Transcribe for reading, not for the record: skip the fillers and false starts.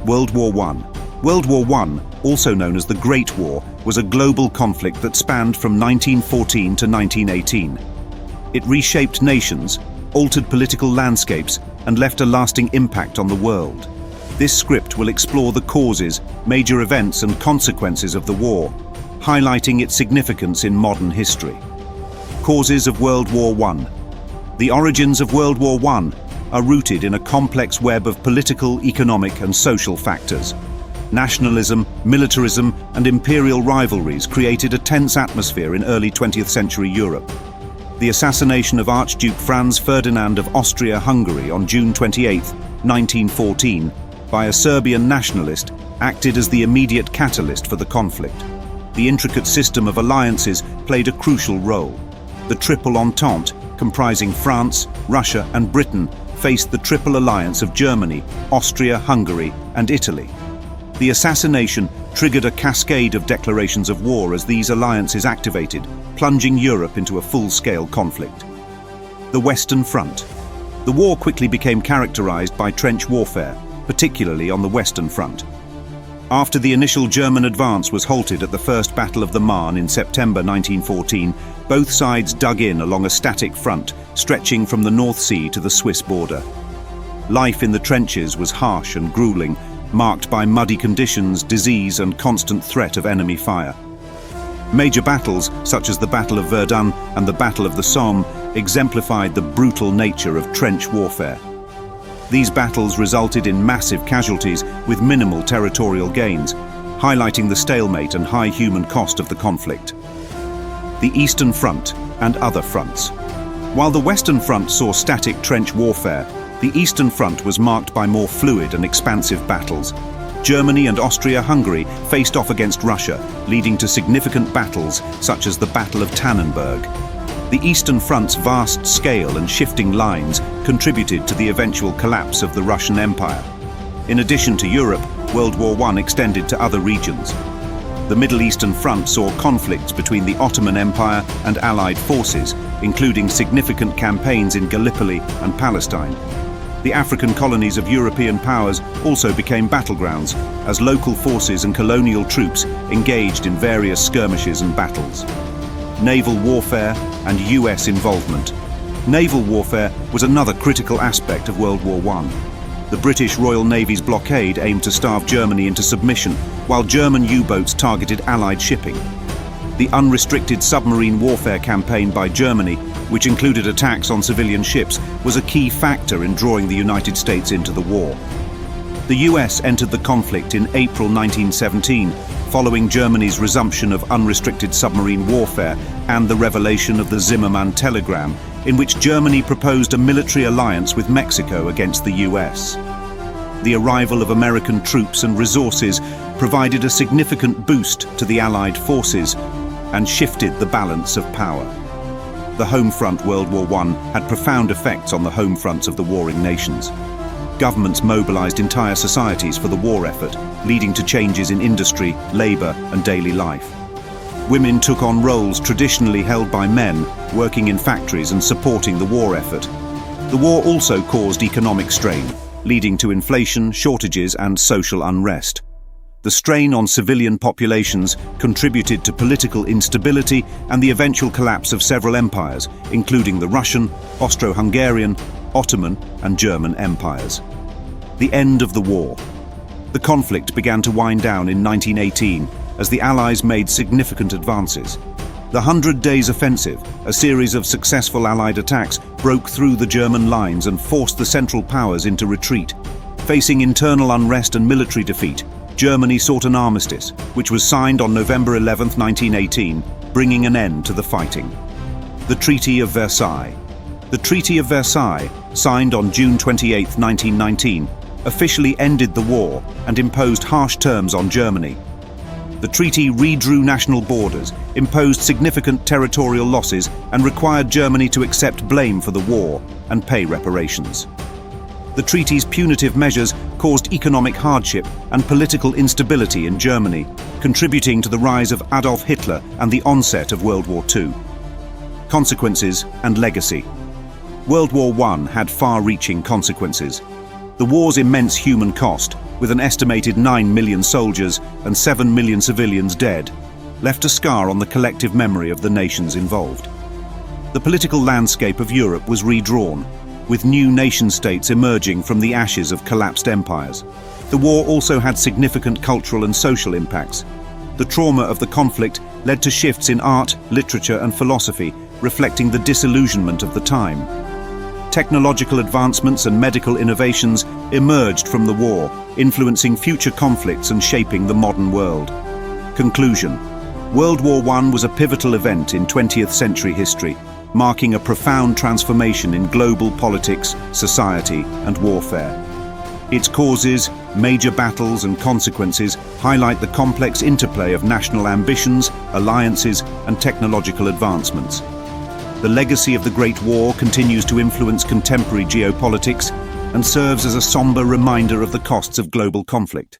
World War I. World War I, also known as the Great War, was a global conflict that spanned from 1914 to 1918. It reshaped nations, altered political landscapes, and left a lasting impact on the world. This script will explore the causes, major events, and consequences of the war, highlighting its significance in modern history. Causes of World War I. The origins of World War I are rooted in a complex web of political, economic, and social factors. Nationalism, militarism, and imperial rivalries created a tense atmosphere in early 20th century Europe. The assassination of Archduke Franz Ferdinand of Austria-Hungary on June 28, 1914, by a Serbian nationalist acted as the immediate catalyst for the conflict. The intricate system of alliances played a crucial role. The Triple Entente, comprising France, Russia, and Britain, faced the Triple Alliance of Germany, Austria, Hungary, and Italy. The assassination triggered a cascade of declarations of war as these alliances activated, plunging Europe into a full-scale conflict. The Western Front. The war quickly became characterized by trench warfare, particularly on the Western Front. After the initial German advance was halted at the First Battle of the Marne in September 1914, both sides dug in along a static front, stretching from the North Sea to the Swiss border. Life in the trenches was harsh and grueling, marked by muddy conditions, disease, and constant threat of enemy fire. Major battles, such as the Battle of Verdun and the Battle of the Somme, exemplified the brutal nature of trench warfare. These battles resulted in massive casualties with minimal territorial gains, highlighting the stalemate and high human cost of the conflict. The Eastern Front and other fronts. While the Western Front saw static trench warfare, the Eastern Front was marked by more fluid and expansive battles. Germany and Austria-Hungary faced off against Russia, leading to significant battles such as the Battle of Tannenberg. The Eastern Front's vast scale and shifting lines contributed to the eventual collapse of the Russian Empire. In addition to Europe, World War I extended to other regions. The Middle Eastern Front saw conflicts between the Ottoman Empire and Allied forces, including significant campaigns in Gallipoli and Palestine. The African colonies of European powers also became battlegrounds, as local forces and colonial troops engaged in various skirmishes and battles. Naval warfare and US involvement. Naval warfare was another critical aspect of World War I. The British Royal Navy's blockade aimed to starve Germany into submission, while German U-boats targeted Allied shipping. The unrestricted submarine warfare campaign by Germany, which included attacks on civilian ships, was a key factor in drawing the United States into the war. The US entered the conflict in April 1917, following Germany's resumption of unrestricted submarine warfare and the revelation of the Zimmermann telegram, in which Germany proposed a military alliance with Mexico against the US. The arrival of American troops and resources provided a significant boost to the Allied forces and shifted the balance of power. The home front World War I had profound effects on the home fronts of the warring nations. Governments mobilized entire societies for the war effort, leading to changes in industry, labor, and daily life. Women took on roles traditionally held by men, working in factories and supporting the war effort. The war also caused economic strain, leading to inflation, shortages, and social unrest. The strain on civilian populations contributed to political instability and the eventual collapse of several empires, including the Russian, Austro-Hungarian, Ottoman, and German empires. The end of the war. The conflict began to wind down in 1918 as the Allies made significant advances. The 100 Days Offensive, a series of successful Allied attacks, broke through the German lines and forced the Central Powers into retreat. Facing internal unrest and military defeat, Germany sought an armistice, which was signed on November 11, 1918, bringing an end to the fighting. The Treaty of Versailles. The Treaty of Versailles, signed on June 28, 1919, officially ended the war and imposed harsh terms on Germany. The treaty redrew national borders, imposed significant territorial losses, and required Germany to accept blame for the war and pay reparations. The treaty's punitive measures caused economic hardship and political instability in Germany, contributing to the rise of Adolf Hitler and the onset of World War II. Consequences and legacy. World War I had far-reaching consequences. The war's immense human cost, with an estimated 9 million soldiers and 7 million civilians dead, left a scar on the collective memory of the nations involved. The political landscape of Europe was redrawn, with new nation-states emerging from the ashes of collapsed empires. The war also had significant cultural and social impacts. The trauma of the conflict led to shifts in art, literature, and philosophy, reflecting the disillusionment of the time. Technological advancements and medical innovations emerged from the war, influencing future conflicts and shaping the modern world. Conclusion: World War I was a pivotal event in 20th century history, marking a profound transformation in global politics, society, and warfare. Its causes, major battles, and consequences highlight the complex interplay of national ambitions, alliances, and technological advancements. The legacy of the Great War continues to influence contemporary geopolitics and serves as a somber reminder of the costs of global conflict.